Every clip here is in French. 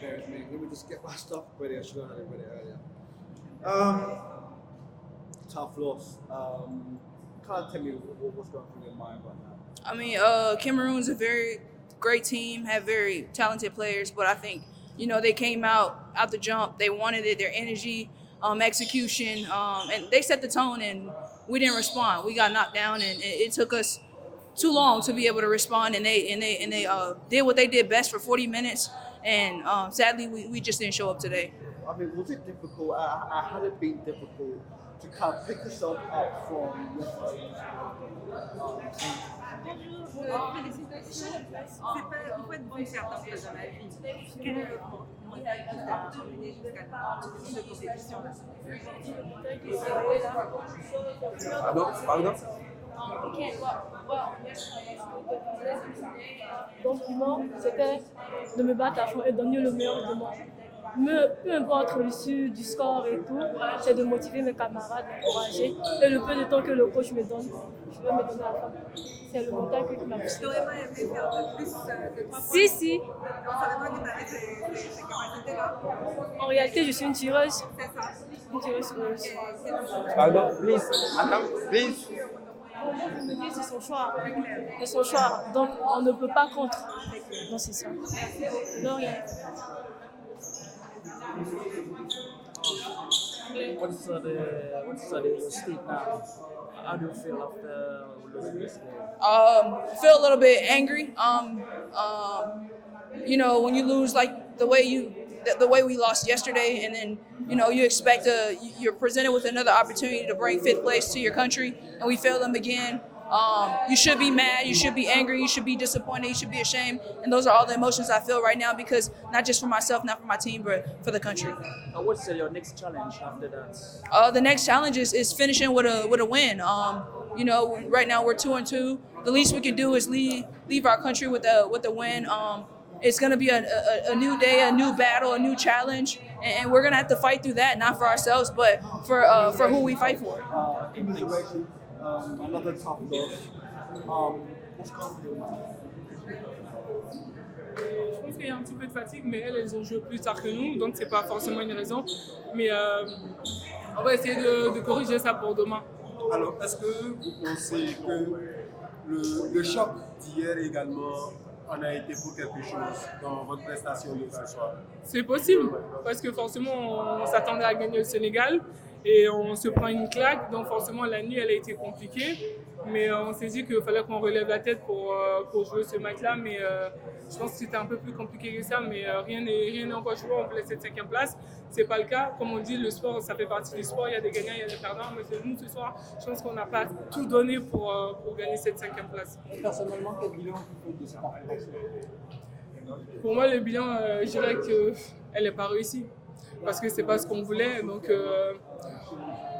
Bears me. Let me just get my stuff ready. I should have had it ready earlier. Tough loss. Can't tell me what's going through your mind right now. I mean, Cameroon's a very great team, have very talented players, but I think, they came out the jump. They wanted it, their energy, execution, and they set the tone, and we didn't respond. We got knocked down, and it took us too long to be able to respond, and they did what they did best for 40 minutes, and sadly, we just didn't show up today. I mean, was it difficult? Had it been difficult to kind of pick yourself up from yesterday's Félicitations. Il faut être bon certain dans la vie. Quel est le montagne qui t'a amené jusqu'à cette compétition-là? Pardon? Donc, vraiment, c'était de me battre à fond et donner le meilleur de moi. Peu importe l'issue du score et tout, c'est de motiver mes camarades, d'encourager. Et le peu de temps que le coach me donne, je vais me donner à fond. C'est le montagne qui m'a poussé. Tu aurais aimé faire un peu plus de 3 points? Si. Donc, ça veut dire que tu avais ces capacités-là. En réalité, je suis une tireuse. C'est ça. Une tireuse heureuse. Pardon, please. Madame, please. Je me dis, c'est son choix. C'est son choix. Donc, on ne peut pas contre. Non, c'est ça. Non, rien. What's the state now? How do you feel after losing this game? Feel a little bit angry. When you lose like the way we lost yesterday, and then you expect you're presented with another opportunity to bring fifth place to your country, and we fail them again. You should be mad, you should be angry, you should be disappointed, you should be ashamed, and those are all the emotions I feel right now, because not just for myself, not for my team, but for the country. What's your next challenge after that? The next challenge is finishing with a win. Right now we're 2-2. The least we can do is leave our country with a win. It's going to be a new day, a new battle, a new challenge, and we're going to have to fight through that, not for ourselves, but for who we fight for. Immigration, another tough loss. What's going through your mind? Je pense qu'il y a un petit peu de fatigue, mais elles ont joué plus tard que nous, donc c'est pas forcément une raison. Mais on va essayer de corriger ça pour demain. Alors, est-ce que vous pensez que le choc d'hier également en a été pour quelque chose dans votre prestation de ce soir? C'est possible, parce que forcément on s'attendait à gagner le Sénégal et on se prend une claque, donc forcément la nuit elle a été compliquée. Mais on s'est dit qu'il fallait qu'on relève la tête pour jouer ce match-là. Mais je pense que c'était un peu plus compliqué que ça. Mais rien n'est encore joué. On voulait cette 5e place. Ce n'est pas le cas. Comme on dit, le sport, ça fait partie du sport. Il y a des gagnants, il y a des perdants. Mais nous, ce soir, je pense qu'on n'a pas tout donné pour gagner cette 5e place. Personnellement, quel bilan tu fais de cette compétition? Pour moi, le bilan, je dirais qu'elle n'est pas réussie. Parce que ce n'est pas ce qu'on voulait. Donc,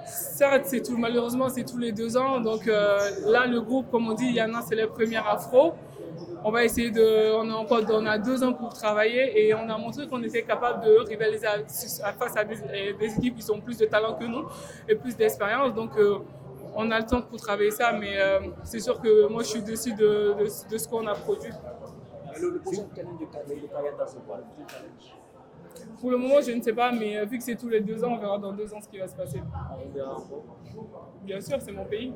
certes, malheureusement, c'est tous les 2 ans. Donc là, le groupe, comme on dit, Yana, c'est les premières afro. On va essayer on a 2 ans pour travailler et on a montré qu'on était capable de rivaliser face à des équipes qui ont plus de talent que nous et plus d'expérience. Donc on a le temps pour travailler ça, mais c'est sûr que moi, je suis déçu de ce qu'on a produit. Le prochain challenge de Kayata, c'est quoi le prochain challenge? Pour le moment, je ne sais pas, mais vu que c'est tous les 2 ans, on verra dans 2 ans ce qui va se passer. On verra encore. Bien sûr, c'est mon pays.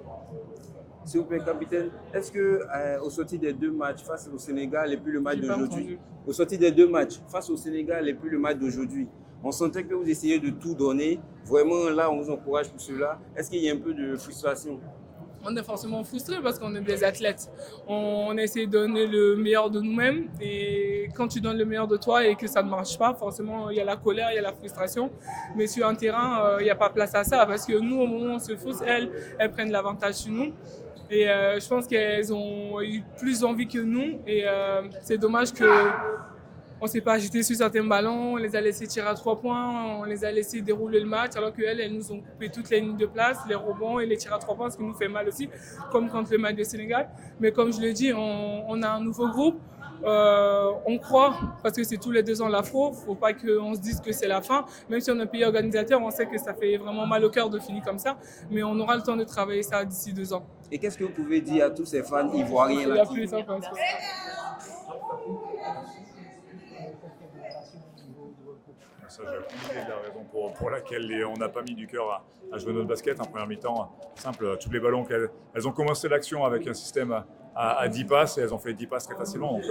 S'il vous plaît, capitaine, est-ce que au sortir des 2 matchs face au Sénégal et puis le match d'aujourd'hui, au sortir des 2 matchs face au Sénégal et puis le match d'aujourd'hui, on sentait que vous essayez de tout donner. Vraiment, là, on vous encourage pour cela. Est-ce qu'il y a un peu de frustration? On est forcément frustrés parce qu'on est des athlètes. On essaie de donner le meilleur de nous-mêmes et quand tu donnes le meilleur de toi et que ça ne marche pas, forcément il y a la colère, il y a la frustration. Mais sur un terrain, il n'y a pas place à ça parce que nous, au moment où on se frustre, elles prennent l'avantage sur nous. Et je pense qu'elles ont eu plus envie que nous et c'est dommage que on ne s'est pas agité sur certains ballons, on les a laissés tirer à 3 points, on les a laissés dérouler le match, alors qu'elles nous ont coupé toutes les lignes de place, les rebonds et les tirs à 3 points, ce qui nous fait mal aussi, comme contre le match du Sénégal. Mais comme je le dis, on a un nouveau groupe, on croit, parce que c'est tous les 2 ans l'Afro, il ne faut pas qu'on se dise que c'est la fin. Même si on est un pays organisateur, on sait que ça fait vraiment mal au cœur de finir comme ça, mais on aura le temps de travailler ça d'ici 2 ans. Et qu'est-ce que vous pouvez dire à tous ces fans ivoiriens Il là n'y a plus les enfants. Ça, j'ai aucune idée de la raison pour laquelle on n'a pas mis du cœur à jouer notre basket. En première mi-temps, simple, tous les ballons elles ont commencé l'action avec un système à 10 passes et elles ont fait 10 passes très facilement. Donc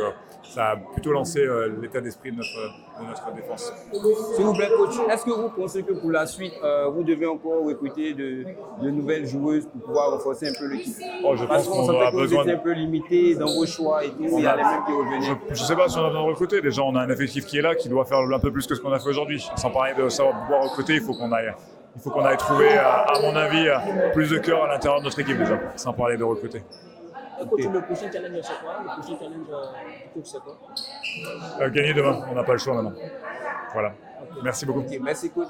ça a plutôt lancé l'état d'esprit de notre défense. S'il vous plaît, coach, est-ce que vous pensez que pour la suite, vous devez encore recruter de nouvelles joueuses pour pouvoir renforcer un peu l'équipe? Je pense qu'on sentait a que vous besoin étiez un peu limité dans vos choix et tout. Il y a les mêmes qui revenaient. Je ne sais pas si on a besoin de recruter. Déjà, on a un effectif qui est là, qui doit faire un peu plus que ce qu'on a fait aujourd'hui. Sans parler de savoir pouvoir recruter, il faut qu'on aille trouver, à mon avis, plus de cœur à l'intérieur de notre équipe déjà, sans parler de recruter. Coach, le prochain challenge, c'est quoi? Le prochain challenge du coach, c'est quoi? Gagner demain, on n'a pas le choix maintenant. Voilà. Merci beaucoup. Okay, merci, coach.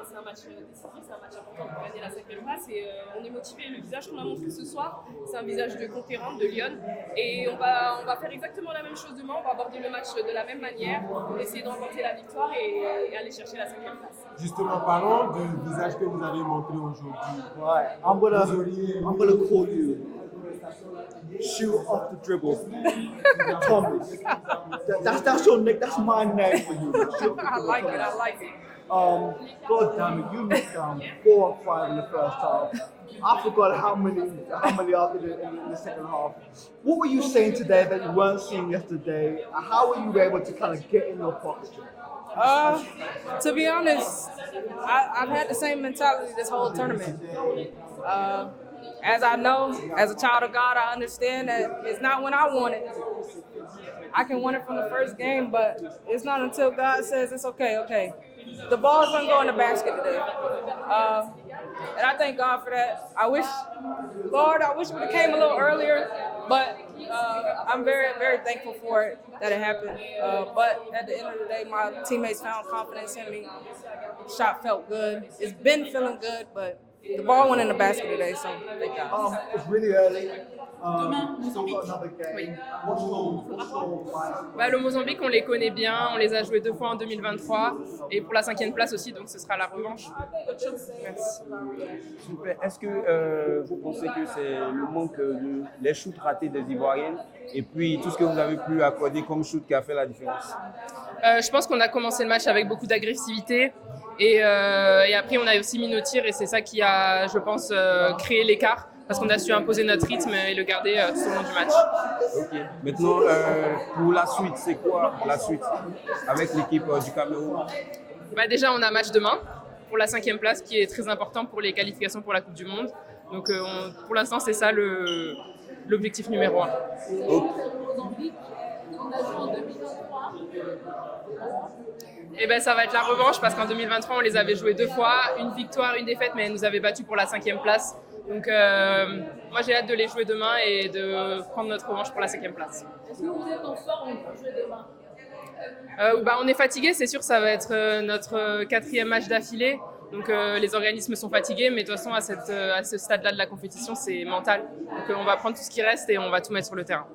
C'est un match décisif, c'est un match important pour gagner la 5e place et on est motivé. Le visage qu'on a montré ce soir, c'est un visage de conquérante de Lyon et on va faire exactement la même chose demain. On va aborder le match de la même manière, essayer de remporter la victoire et aller chercher la 5e place. Justement, parlons du visage que vous avez montré aujourd'hui. Right, I'm gonna call you shoot off the dribble, Thomas. That's your nick. That's my name for you. I like it. I like it. God damn it, you knocked down 4 or 5 in the first half. I forgot how many after in the second half. What were you saying today that you weren't seeing yesterday? How were you able to kind of get in your posture? To be honest, I've had the same mentality this whole tournament. As I know, as a child of God, I understand that it's not when I want it. I can want it from the first game, but it's not until God says it's okay. The ball's gonna go in the basket today. And I thank God for that. I wish we came a little earlier, but I'm very, very thankful for it, that it happened. But at the end of the day, my teammates found confidence in me. Shot felt good. It's been feeling good, but the ball went in the basket today, so thank God. It's really early. Still got another game. What's your Le Mozambique, on les connaît bien, on les a joués 2 fois en 2023 et pour la 5e place aussi, donc ce sera la revanche. Merci. Super. Est-ce que vous pensez que c'est le manque des shoots ratés des Ivoiriennes et puis tout ce que vous avez pu accorder comme shoot qui a fait la différence? Je pense qu'on a commencé le match avec beaucoup d'agressivité et après on a aussi mis nos tirs et c'est ça qui a, je pense, créé l'écart. Parce qu'on a su imposer notre rythme et le garder tout au long du match. Ok. Maintenant, pour la suite, c'est quoi la suite avec l'équipe du Cameroun? Déjà, on a match demain pour la 5e place qui est très important pour les qualifications pour la Coupe du Monde. Donc, pour l'instant, c'est ça l'objectif numéro 1. Et ça va être la revanche parce qu'en 2023, on les avait joués 2 fois, une victoire, une défaite, mais elles nous avaient battus pour la 5e place. Donc moi j'ai hâte de les jouer demain et de prendre notre revanche pour la 5e place. Est-ce que vous êtes en forme pour jouer demain? On est fatigué, c'est sûr, ça va être notre 4e match d'affilée. Donc les organismes sont fatigués, mais de toute façon à ce stade-là de la compétition, c'est mental. Donc on va prendre tout ce qui reste et on va tout mettre sur le terrain.